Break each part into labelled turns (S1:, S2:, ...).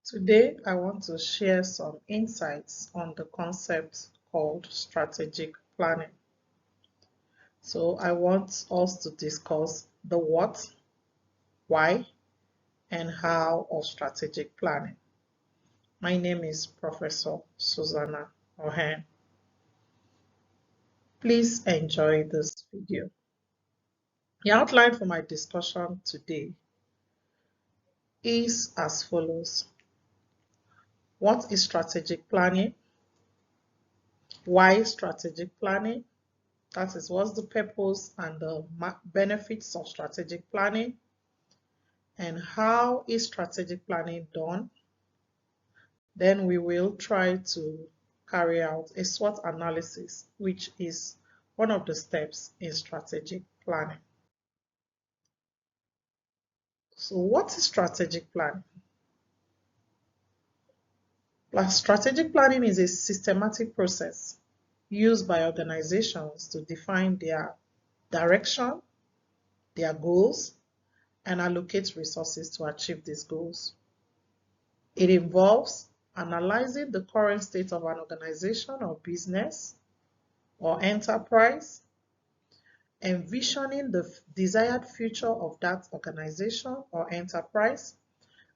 S1: Today, I want to share some insights on the concept called strategic planning. So, I want us to discuss the what, why, and how of strategic planning. My name is Professor Susanna Ohen. Please enjoy this video. The outline for my discussion today is as follows. What is strategic planning? Why strategic planning? That is, what's the purpose and the benefits of strategic planning? And how is strategic planning done? Then we will try to carry out a SWOT analysis, which is one of the steps in strategic planning. So what is strategic planning? Strategic planning is a systematic process used by organizations to define their direction, their goals, and allocate resources to achieve these goals. It involves analyzing the current state of an organization or business or enterprise, envisioning the desired future of that organization or enterprise,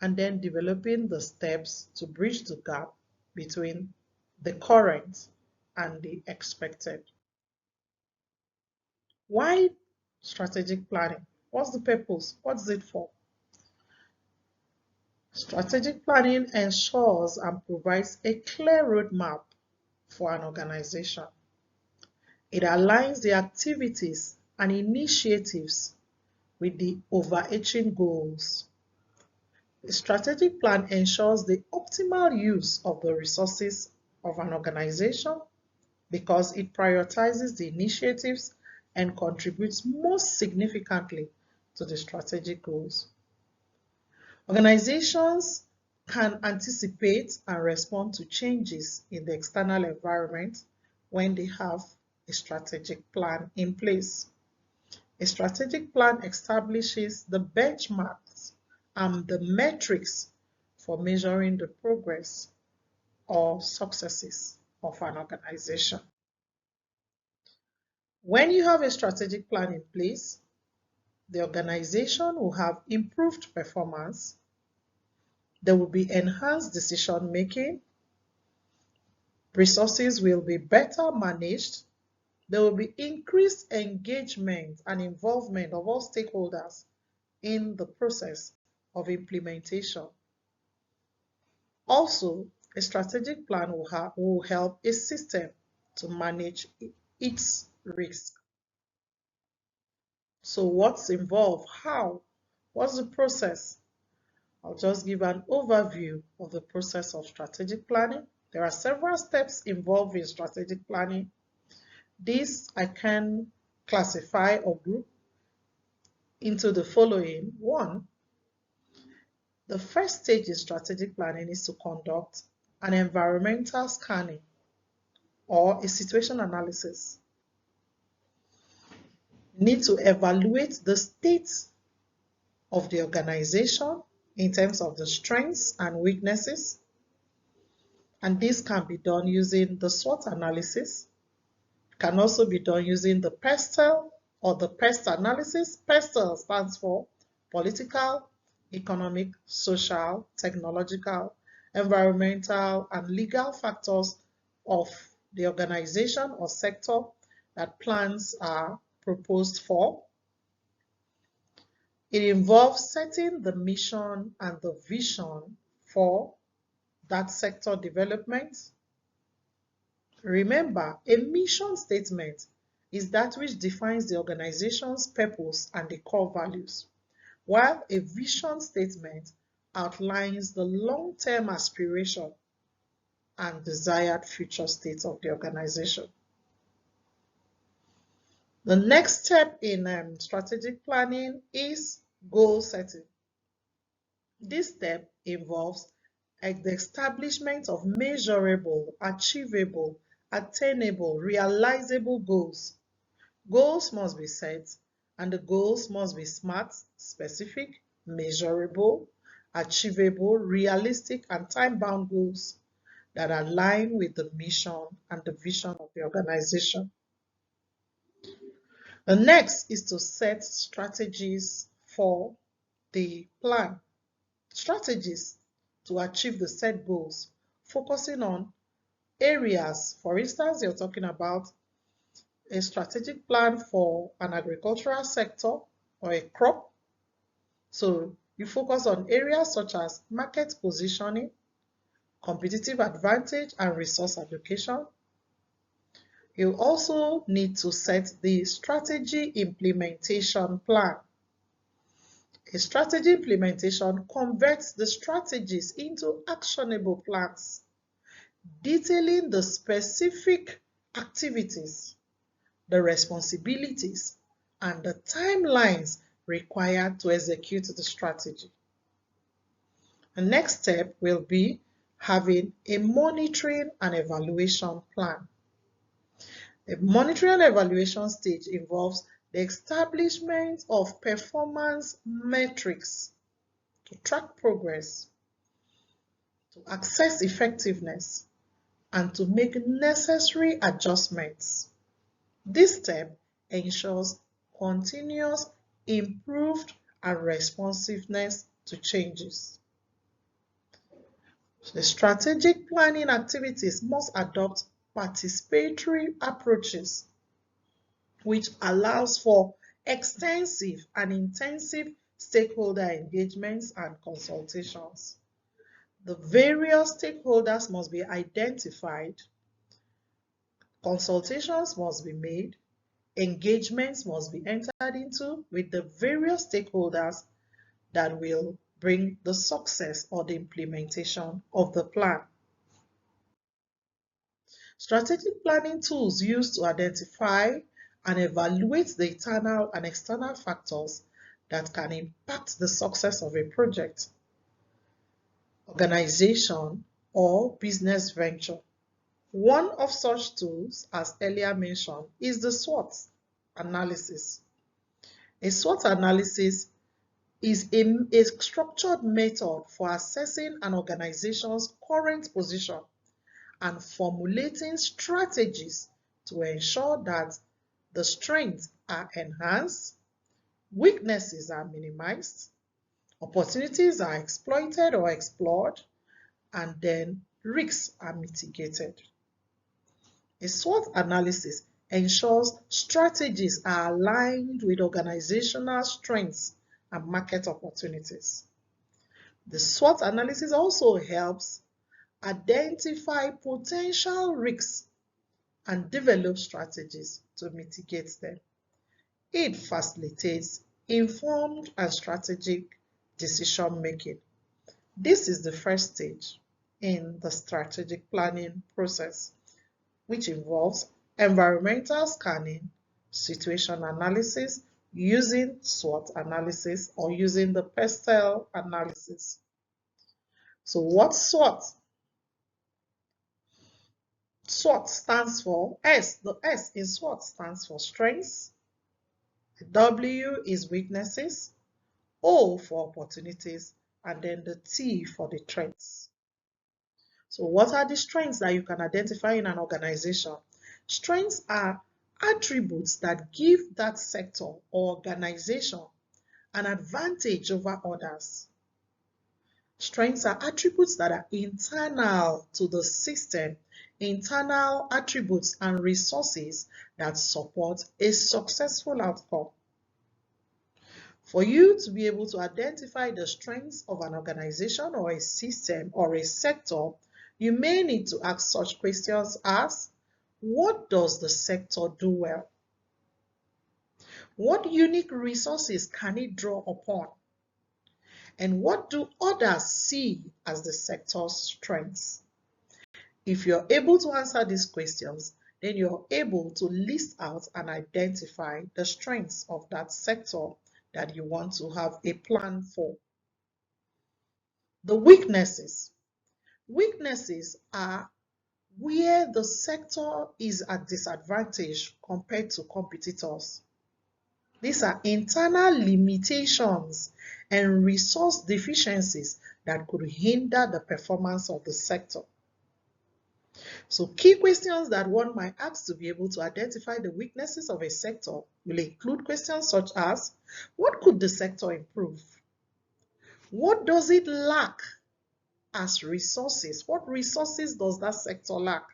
S1: and then developing the steps to bridge the gap between the current and the expected. Why strategic planning? What's the purpose? What's it for? Strategic planning ensures and provides a clear roadmap for an organization. It aligns the activities and initiatives with the overarching goals. The strategic plan ensures the optimal use of the resources of an organization because it prioritizes the initiatives and contributes most significantly to the strategic goals. Organizations can anticipate and respond to changes in the external environment when they have a strategic plan in place. A strategic plan establishes the benchmarks and the metrics for measuring the progress or successes of an organization. When you have a strategic plan in place, the organization will have improved performance, there will be enhanced decision making, resources will be better managed, there will be increased engagement and involvement of all stakeholders in the process of implementation. Also, a strategic plan will help a system to manage its risk. So what's involved? How? What's the process? I'll just give an overview of the process of strategic planning. There are several steps involved in strategic planning. These I can classify or group into the following. One, the first stage in strategic planning is to conduct an environmental scanning or a situation analysis. You need to evaluate the state of the organization in terms of the strengths and weaknesses. And this can be done using the SWOT analysis. It can also be done using the PESTEL or the PEST analysis. PESTEL stands for political, economic, social, technological, environmental, and legal factors of the organization or sector that plans are proposed for. It involves setting the mission and the vision for that sector development. Remember, a mission statement is that which defines the organization's purpose and the core values, while a vision statement outlines the long-term aspiration and desired future state of the organization. The next step in strategic planning is goal setting. This step involves the establishment of measurable, achievable, attainable, realizable goals. Goals must be set, and the goals must be SMART, specific, measurable, achievable, realistic, and time-bound goals that align with the mission and the vision of the organization. The next is to set strategies for the plan. Strategies to achieve the set goals, focusing on areas. For instance, you're talking about a strategic plan for an agricultural sector or a crop. So you focus on areas such as market positioning, competitive advantage, and resource allocation. You also need to set the strategy implementation plan. A strategy implementation converts the strategies into actionable plans, detailing the specific activities, the responsibilities, and the timelines required to execute the strategy. The next step will be having a monitoring and evaluation plan. The monitoring and evaluation stage involves the establishment of performance metrics to track progress, to assess effectiveness, and to make necessary adjustments. This step ensures continuous improved and responsiveness to changes. The strategic planning activities must adopt participatory approaches, which allows for extensive and intensive stakeholder engagements and consultations. The various stakeholders must be identified, consultations must be made, engagements must be entered into with the various stakeholders that will bring the success or the implementation of the plan. Strategic planning tools used to identify and evaluate the internal and external factors that can impact the success of a project, organization, or business venture. One of such tools, as earlier mentioned, is the SWOT analysis. A SWOT analysis is a structured method for assessing an organization's current position and formulating strategies to ensure that the strengths are enhanced, weaknesses are minimized, opportunities are exploited or explored, and then risks are mitigated. A SWOT analysis ensures strategies are aligned with organizational strengths and market opportunities. The SWOT analysis also helps identify potential risks and develop strategies to mitigate them. It facilitates informed and strategic decision making. This is the first stage in the strategic planning process, which involves environmental scanning, situation analysis, using SWOT analysis, or using the PESTEL analysis. So what's SWOT? SWOT stands for S. The S in SWOT stands for strengths. The W is weaknesses. O for opportunities. And then the T for the threats. So what are the strengths that you can identify in an organization? Strengths are attributes that give that sector or organization an advantage over others. Strengths are attributes that are internal to the system, internal attributes and resources that support a successful outcome. For you to be able to identify the strengths of an organization or a system or a sector, you may need to ask such questions as, what does the sector do well? What unique resources can it draw upon? And what do others see as the sector's strengths? If you're able to answer these questions, then you're able to list out and identify the strengths of that sector that you want to have a plan for. The weaknesses. Weaknesses are where the sector is at disadvantage compared to competitors. These are internal limitations and resource deficiencies that could hinder the performance of the sector. So key questions that one might ask to be able to identify the weaknesses of a sector will include questions such as, what could the sector improve? What does it lack as resources? What resources does that sector lack?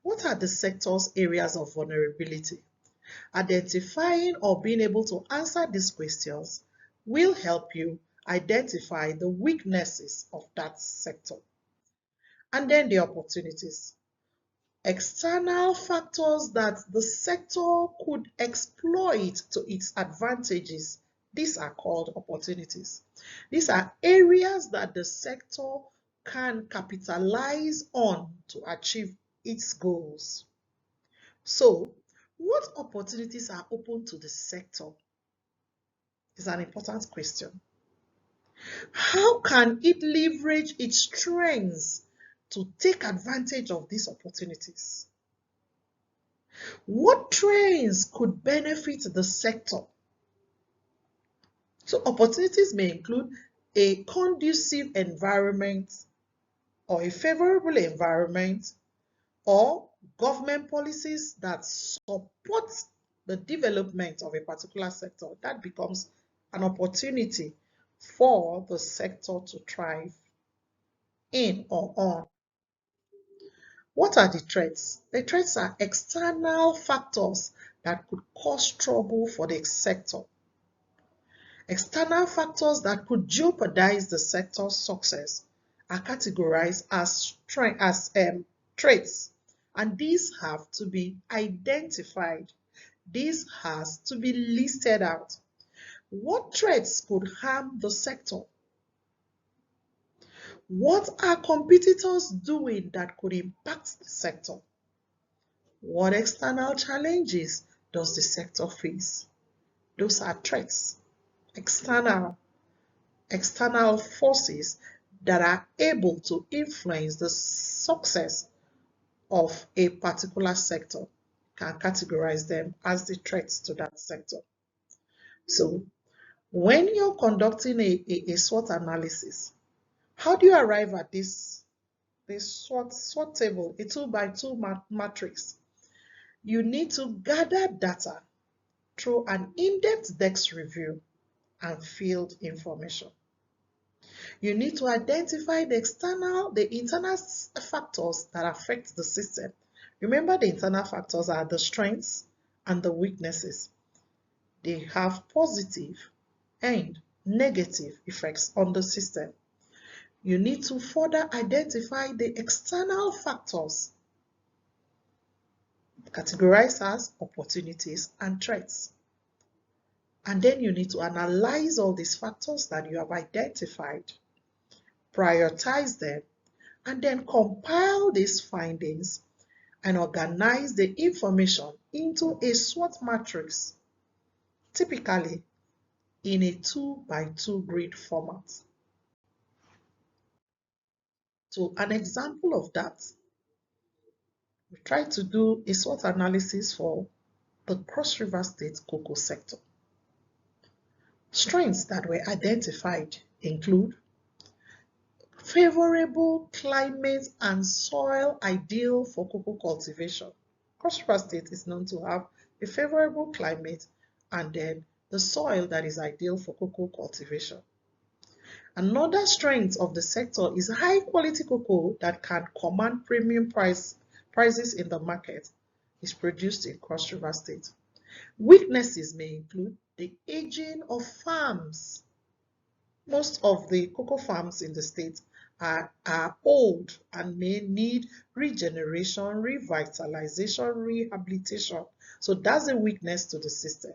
S1: What are the sector's areas of vulnerability? Identifying or being able to answer these questions will help you identify the weaknesses of that sector. And then the opportunities. External factors that the sector could exploit to its advantages. These are called opportunities. These are areas that the sector can capitalize on to achieve its goals. So, what opportunities are open to the sector is an important question. How can it leverage its strengths to take advantage of these opportunities? What trends could benefit the sector? So opportunities may include a conducive environment or a favorable environment, or government policies that support the development of a particular sector. That becomes an opportunity for the sector to thrive in or on. What are the threats? The threats are external factors that could cause trouble for the sector. External factors that could jeopardize the sector's success are categorized as threats, and these have to be identified. This has to be listed out. What threats could harm the sector? What are competitors doing that could impact the sector? What external challenges does the sector face? Those are threats, external forces that are able to influence the success of a particular sector. Can categorize them as the threats to that sector. So when you're conducting a SWOT analysis, how do you arrive at this SWOT table, a 2x2 matrix? You need to gather data through an in-depth desk review and field information. You need to identify the internal factors that affect the system. Remember, the internal factors are the strengths and the weaknesses. They have positive and negative effects on the system. You need to further identify the external factors, categorized as opportunities and threats. And then you need to analyze all these factors that you have identified, prioritize them, and then compile these findings and organize the information into a SWOT matrix, typically in a 2x2 grid format. So an example of that, we tried to do a SWOT analysis for the Cross River State cocoa sector. Strengths that were identified include favorable climate and soil ideal for cocoa cultivation. Cross River State is known to have a favorable climate and then the soil that is ideal for cocoa cultivation. Another strength of the sector is high quality cocoa that can command premium prices in the market is produced in Cross River State. Weaknesses may include the aging of farms. Most of the cocoa farms in the state are old and may need regeneration, revitalization, rehabilitation. So that's a weakness to the system.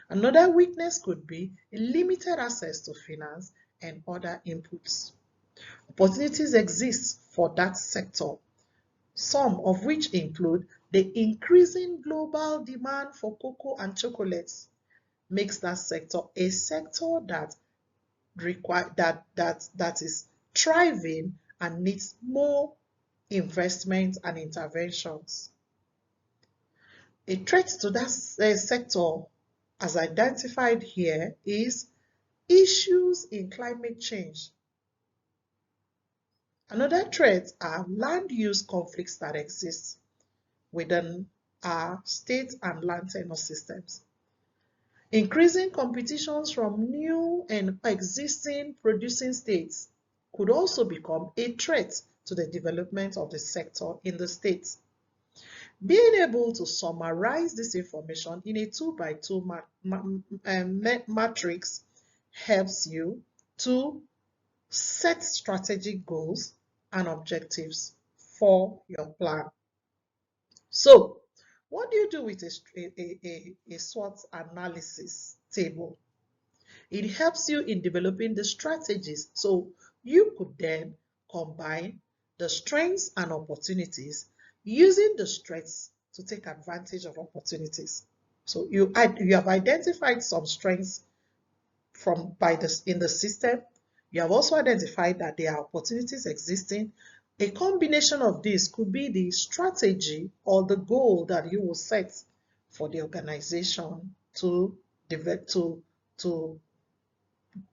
S1: Another weakness could be a limited access to finance and other inputs. Opportunities exist for that sector, some of which include the increasing global demand for cocoa and chocolates makes that sector a sector that is thriving and needs more investment and interventions. A threat to that sector as identified here, is issues in climate change. Another threat are land use conflicts that exist within our state and land tenure systems. Increasing competitions from new and existing producing states could also become a threat to the development of the sector in the states. Being able to summarize this information in a 2x2 matrix helps you to set strategic goals and objectives for your plan. So, what do you do with a SWOT analysis table? It helps you in developing the strategies. So, you could then combine the strengths and opportunities using the strengths to take advantage of opportunities. So, you have identified some strengths in the system. You have also identified that there are opportunities existing. A combination of this could be the strategy or the goal that you will set for the organization to develop, to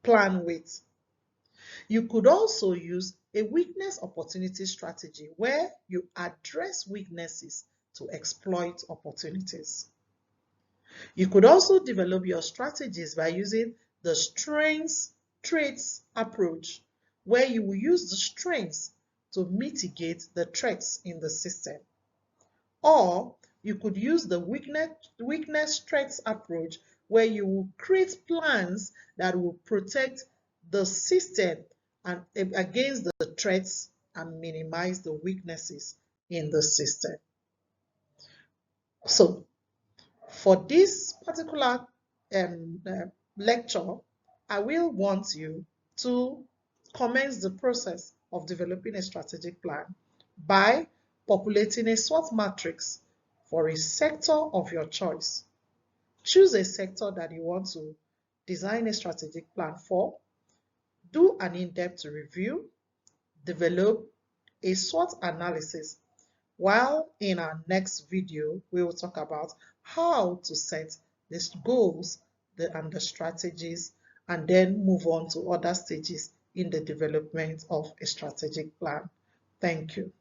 S1: plan with. You could also use a weakness opportunity strategy where you address weaknesses to exploit opportunities. You could also develop your strategies by using the strengths traits approach, where you will use the strengths to mitigate the threats in the system. Or you could use the weakness strengths approach, where you will create plans that will protect the system and against the threats and minimize the weaknesses in the system. So for this particular lecture, I will want you to commence the process of developing a strategic plan by populating a SWOT matrix for a sector of your choice. Choose a sector that you want to design a strategic plan for, do an in-depth review, develop a SWOT analysis. While in our next video, we will talk about how to set these goals and the strategies, and then move on to other stages in the development of a strategic plan. Thank you.